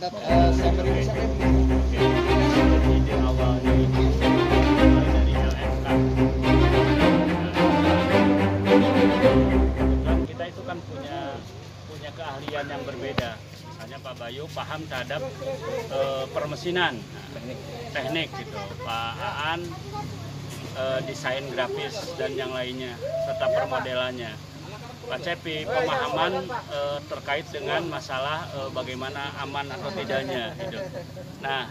September ini sampai ide awalnya itu dari LMK. Kebetulan kita itu kan punya keahlian yang berbeda. Misalnya Pak Bayu paham terhadap permesinan, teknik gitu. Pak Aan desain grafis dan yang lainnya serta permodelannya. Pak Cepi pemahaman terkait dengan masalah bagaimana aman atau tidaknya gitu. Nah,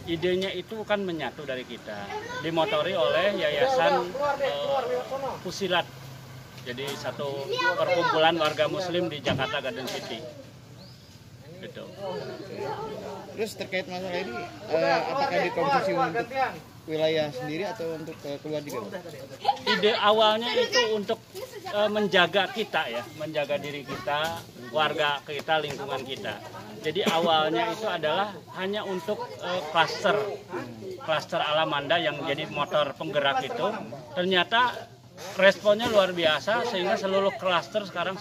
idenya itu kan menyatu dari kita, dimotori oleh Yayasan Pusilat. Jadi satu perkumpulan warga Muslim di Jakarta Garden City. Gitu. Terus terkait masalah ini, apakah dikonsumsi untuk wilayah sendiri atau untuk keluar juga? Ide awalnya itu untuk menjaga kita ya, menjaga diri kita, warga kita, lingkungan kita. Jadi awalnya itu adalah hanya untuk klaster Alamanda yang jadi motor penggerak itu. Ternyata responnya luar biasa sehingga seluruh klaster sekarang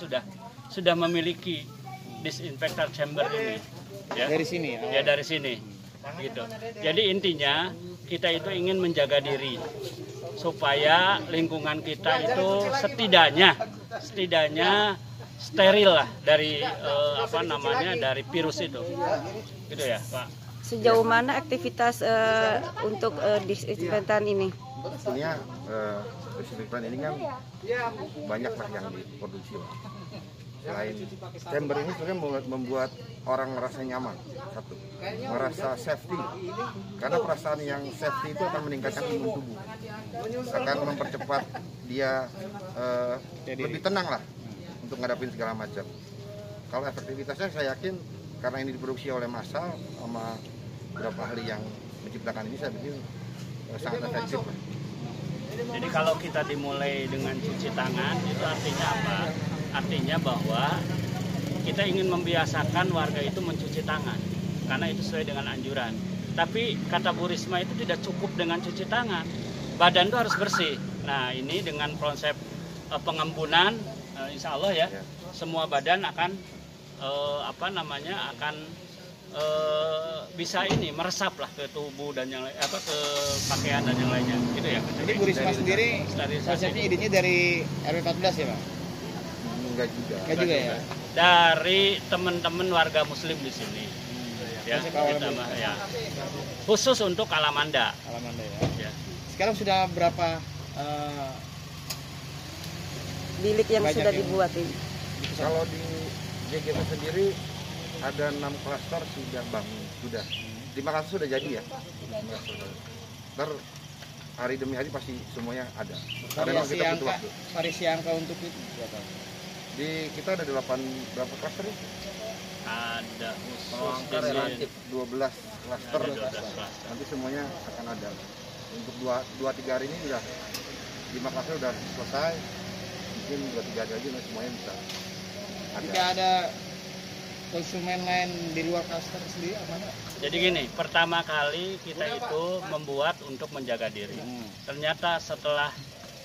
sudah memiliki disinfektan chamber ini. Ya. Dari sini? Ya dari sini. Gitu. Jadi intinya kita itu ingin menjaga diri supaya lingkungan kita itu setidaknya steril lah dari dari virus itu. Gitu ya, Pak. Sejauh mana aktivitas untuk disinfektan ini? Sebetulnya disinfektan ini kan banyak lah yang diproduksi. Selain chamber ini sebenarnya membuat orang merasa nyaman, satu, merasa safety, karena perasaan yang safety itu akan meningkatkan imun tubuh, akan mempercepat dia lebih tenang lah untuk ngadapin segala macam. Kalau efektivitasnya saya yakin karena ini diproduksi oleh massal sama beberapa ahli yang menciptakan ini, saya pikir sangat efektif. Jadi kalau kita dimulai dengan cuci tangan itu artinya apa? Artinya bahwa kita ingin membiasakan warga itu mencuci tangan karena itu sesuai dengan anjuran. Tapi kata Bu Risma itu tidak cukup dengan cuci tangan, badan itu harus bersih. Nah ini dengan konsep pengembunan, insya Allah ya, semua badan akan bisa ini meresap lah ke tubuh dan yang ke pakaian dan yang lainnya, gitu ya. Jadi Bu Risma sendiri konsepnya idenya dari RW 14 ya Pak? Enggak juga. Enggak juga ya? Dari teman-teman warga Muslim di sini. Ya, kita ya. Khusus untuk Alamanda. Alamanda ya. Ya. Sekarang sudah berapa bilik yang sudah dibuat ini? Kalau di JGP sendiri ada 6 klaster sudah bangun, sudah. 5 klaster sudah jadi ya. Ntar hari demi hari pasti semuanya ada. Karena memang kita butuh waktu. Variasi angka untuk itu berapa? Kita ada 8 berapa klaster ya? Ada angka relatif 12 klaster. Nanti semuanya akan ada. Untuk 2-3 hari ini sudah 5 klaster sudah selesai. Mungkin 2-3 hari lagi semuanya bisa ada. Jika ada konsumen lain di luar klaster sendiri apa enggak? Jadi gini, pertama kali kita itu membuat untuk menjaga diri. Ternyata setelah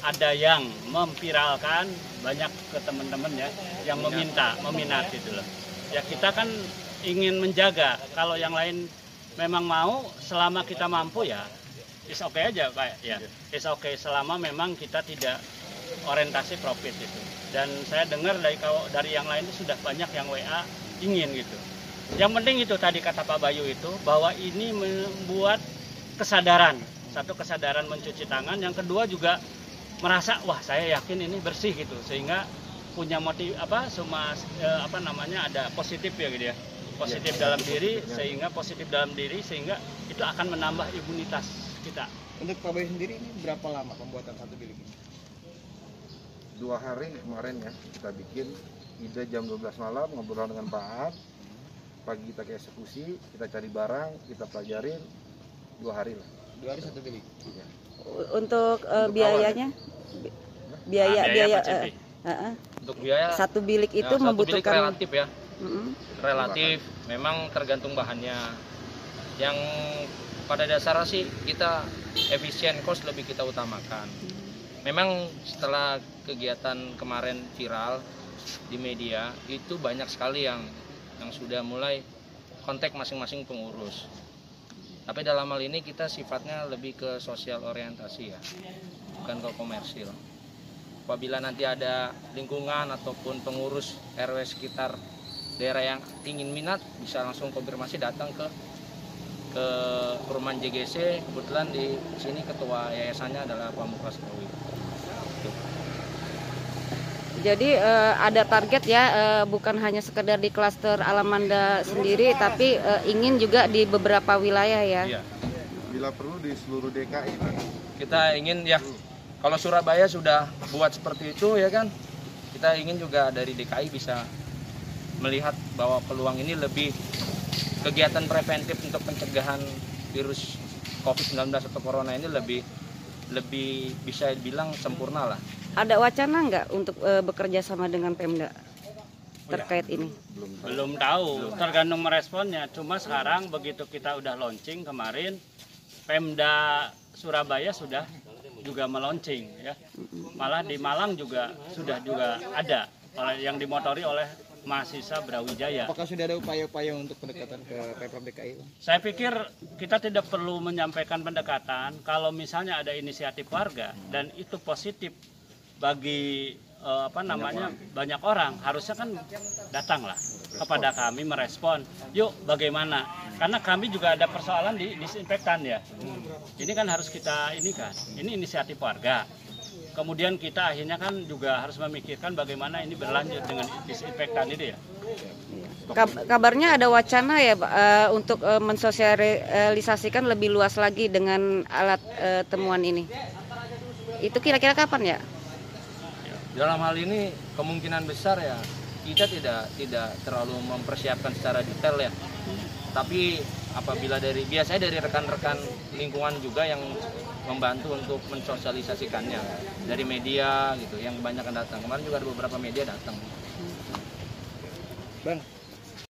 ada yang memviralkan, banyak ke teman-teman ya yang meminat gitu loh. Ya kita kan ingin menjaga, kalau yang lain memang mau, selama kita mampu ya is okay aja Pak ya. Is okay selama memang kita tidak orientasi profit itu. Dan saya dengar dari yang lain itu sudah banyak yang WA ingin gitu. Yang penting itu tadi kata Pak Bayu itu bahwa ini membuat kesadaran, satu kesadaran mencuci tangan, yang kedua juga merasa wah saya yakin ini bersih gitu, sehingga punya motif ada positif ya gitu ya, positif dalam diri, sehingga positif dalam diri sehingga itu akan menambah imunitas kita. Untuk Pak Bayu sendiri ini berapa lama pembuatan satu bilik ini? 2 hari kemarin ya kita bikin, ide jam 12 malam ngobrol dengan Pak Ad, pagi kita ke eksekusi, kita cari barang, kita pelajarin 2 hari lah. 2 hari satu bilik. Ya. Untuk biayanya? Biaya untuk biaya satu bilik itu satu membutuhkan bilik relatif ya. Relatif, memang tergantung bahannya. Yang pada dasarnya sih kita efisien, cost lebih kita utamakan. Memang setelah kegiatan kemarin viral di media itu banyak sekali yang sudah mulai kontak masing-masing pengurus. Tapi dalam hal ini kita sifatnya lebih ke sosial orientasi ya, bukan ke komersil. Apabila nanti ada lingkungan ataupun pengurus RW sekitar daerah yang ingin minat, bisa langsung konfirmasi datang ke perumahan JGC. Kebetulan di sini ketua yayasannya adalah Pak Muklas Kawi. Jadi ada target ya, bukan hanya sekedar di klaster Alamanda sendiri, tapi ingin juga di beberapa wilayah ya. Iya. Bila perlu di seluruh DKI, Pak. Kita ingin ya, kalau Surabaya sudah buat seperti itu ya kan, kita ingin juga dari DKI bisa melihat bahwa peluang ini lebih kegiatan preventif untuk pencegahan virus COVID-19 atau corona ini lebih bisa dibilang sempurna lah. Ada wacana nggak untuk bekerja sama dengan Pemda terkait ini? Belum tahu, tergantung meresponnya. Cuma sekarang begitu kita udah launching kemarin, Pemda Surabaya sudah juga meluncing ya. Malah di Malang juga sudah ada yang dimotori oleh mahasiswa Brawijaya. Apakah sudah ada upaya-upaya untuk pendekatan ke Pemprov DKI, Bang? Saya pikir kita tidak perlu menyampaikan pendekatan kalau misalnya ada inisiatif warga dan itu positif bagi banyak orang, harusnya kan datanglah kepada kami merespon. Yuk bagaimana? Karena kami juga ada persoalan di disinfektan ya. Ini kan harus kita ini inisiatif warga. Kemudian kita akhirnya kan juga harus memikirkan bagaimana ini berlanjut dengan disinfektan itu ya. Kabarnya ada wacana ya untuk mensosialisasikan lebih luas lagi dengan alat temuan ini. Itu kira-kira kapan ya? Dalam hal ini kemungkinan besar ya kita tidak terlalu mempersiapkan secara detail ya. Tapi apabila biasanya dari rekan-rekan lingkungan juga yang membantu untuk mensosialisasikannya dari media gitu yang banyak datang. Kemarin juga ada beberapa media datang. Bang,